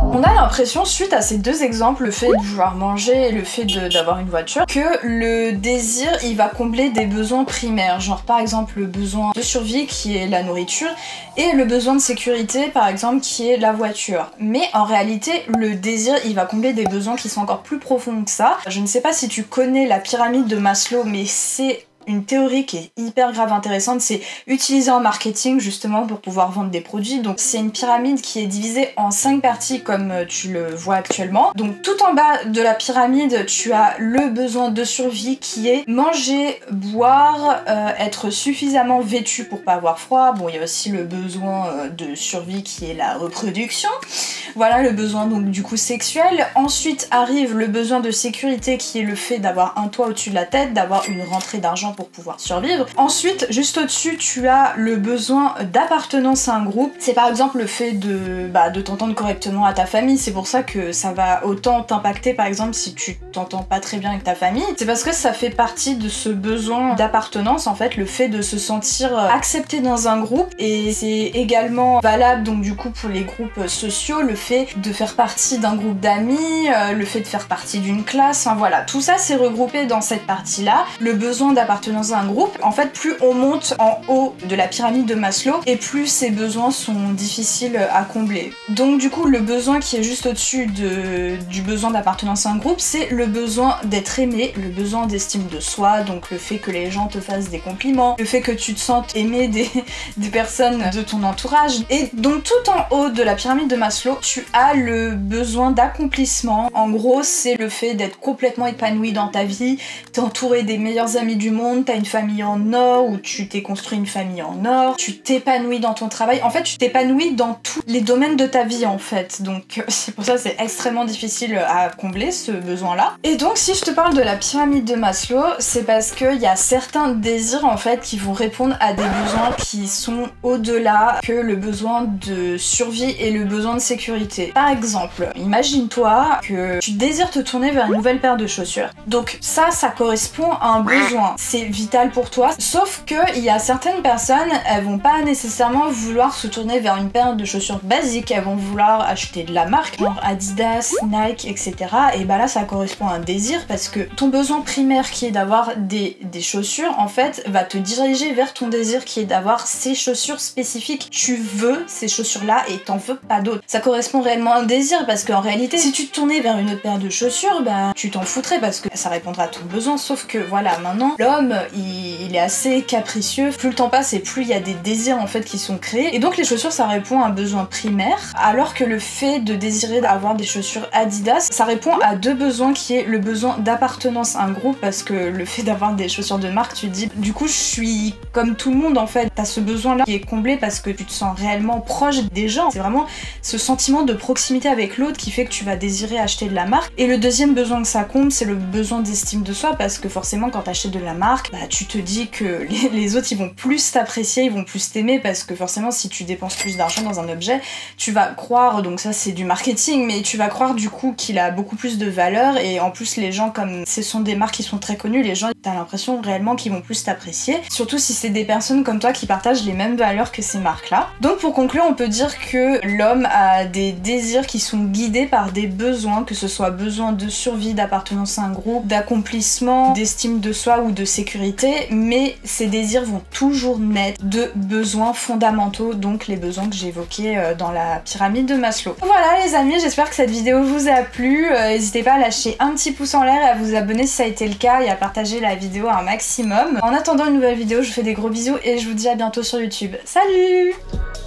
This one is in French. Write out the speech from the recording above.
On a l'impression, suite à ces deux exemples, le fait de vouloir manger et le fait d'avoir une voiture, que le désir, il va combler des besoins primaires. Genre par exemple le besoin de survie qui est la nourriture et le besoin de sécurité par exemple qui est la voiture. Mais en réalité, le désir, il va combler des besoins qui sont encore plus profonds que ça. Je ne sais pas si tu connais la pyramide de Maslow, mais c'est une théorie qui est hyper grave intéressante, c'est utilisée en marketing justement pour pouvoir vendre des produits. Donc c'est une pyramide qui est divisée en 5 parties comme tu le vois actuellement. Donc tout en bas de la pyramide, tu as le besoin de survie qui est manger, boire, être suffisamment vêtu pour pas avoir froid. Bon, il y a aussi le besoin de survie qui est la reproduction. Voilà, le besoin donc du coup sexuel. Ensuite arrive le besoin de sécurité qui est le fait d'avoir un toit au-dessus de la tête, d'avoir une rentrée d'argent pour pouvoir survivre. Ensuite, juste au-dessus, tu as le besoin d'appartenance à un groupe. C'est par exemple le fait de t'entendre correctement à ta famille. C'est pour ça que ça va autant t'impacter par exemple si tu t'entends pas très bien avec ta famille. C'est parce que ça fait partie de ce besoin d'appartenance en fait, le fait de se sentir accepté dans un groupe. Et c'est également valable donc du coup pour les groupes sociaux, le fait de faire partie d'un groupe d'amis, le fait de faire partie d'une classe, enfin voilà, tout ça c'est regroupé dans cette partie-là. Le besoin d'appartenance dans un groupe, en fait plus on monte en haut de la pyramide de Maslow et plus ces besoins sont difficiles à combler. Donc du coup le besoin qui est juste au-dessus du besoin d'appartenance à un groupe, c'est le besoin d'être aimé, le besoin d'estime de soi, donc le fait que les gens te fassent des compliments, le fait que tu te sentes aimé des personnes de ton entourage. Et donc tout en haut de la pyramide de Maslow, tu as le besoin d'accomplissement. En gros c'est le fait d'être complètement épanoui dans ta vie, t'es entouré des meilleurs amis du monde, t'as une famille en or ou tu t'es construit une famille en or, tu t'épanouis dans ton travail, en fait tu t'épanouis dans tous les domaines de ta vie en fait, donc c'est pour ça que c'est extrêmement difficile à combler ce besoin là. Et donc si je te parle de la pyramide de Maslow, c'est parce qu'il y a certains désirs en fait qui vont répondre à des besoins qui sont au-delà que le besoin de survie et le besoin de sécurité. Par exemple, imagine-toi que tu désires te tourner vers une nouvelle paire de chaussures, donc ça correspond à un besoin, c'est vital pour toi, sauf que il y a certaines personnes, elles vont pas nécessairement vouloir se tourner vers une paire de chaussures basiques, elles vont vouloir acheter de la marque, genre Adidas, Nike, etc. Et bah là ça correspond à un désir parce que ton besoin primaire qui est d'avoir des chaussures en fait va te diriger vers ton désir qui est d'avoir ces chaussures spécifiques. Tu veux ces chaussures là et t'en veux pas d'autres. Ça correspond réellement à un désir parce qu'en réalité si tu te tournais vers une autre paire de chaussures, bah tu t'en foutrais parce que ça répondra à ton besoin, sauf que voilà, maintenant l'homme il est assez capricieux, plus le temps passe et plus il y a des désirs en fait qui sont créés, et donc les chaussures ça répond à un besoin primaire, alors que le fait de désirer avoir des chaussures Adidas, ça répond à deux besoins qui est le besoin d'appartenance à un groupe, parce que le fait d'avoir des chaussures de marque, tu te dis du coup je suis comme tout le monde en fait, t'as ce besoin là qui est comblé parce que tu te sens réellement proche des gens, c'est vraiment ce sentiment de proximité avec l'autre qui fait que tu vas désirer acheter de la marque. Et le deuxième besoin que ça comble, c'est le besoin d'estime de soi, parce que forcément quand t'achètes de la marque, bah tu te dis que les autres ils vont plus t'apprécier, ils vont plus t'aimer, parce que forcément si tu dépenses plus d'argent dans un objet, tu vas croire, donc ça c'est du marketing, mais tu vas croire du coup qu'il a beaucoup plus de valeur, et en plus les gens, comme ce sont des marques qui sont très connues, les gens t'as l'impression réellement qu'ils vont plus t'apprécier, surtout si c'est des personnes comme toi qui partagent les mêmes valeurs que ces marques là. Donc pour conclure, on peut dire que l'homme a des désirs qui sont guidés par des besoins, que ce soit besoin de survie, d'appartenance à un groupe, d'accomplissement, d'estime de soi ou de sécurité, mais ces désirs vont toujours naître de besoins fondamentaux, donc les besoins que j'évoquais dans la pyramide de Maslow. Voilà les amis, j'espère que cette vidéo vous a plu, n'hésitez pas à lâcher un petit pouce en l'air et à vous abonner si ça a été le cas et à partager la vidéo un maximum. En attendant une nouvelle vidéo, je vous fais des gros bisous et je vous dis à bientôt sur YouTube. Salut!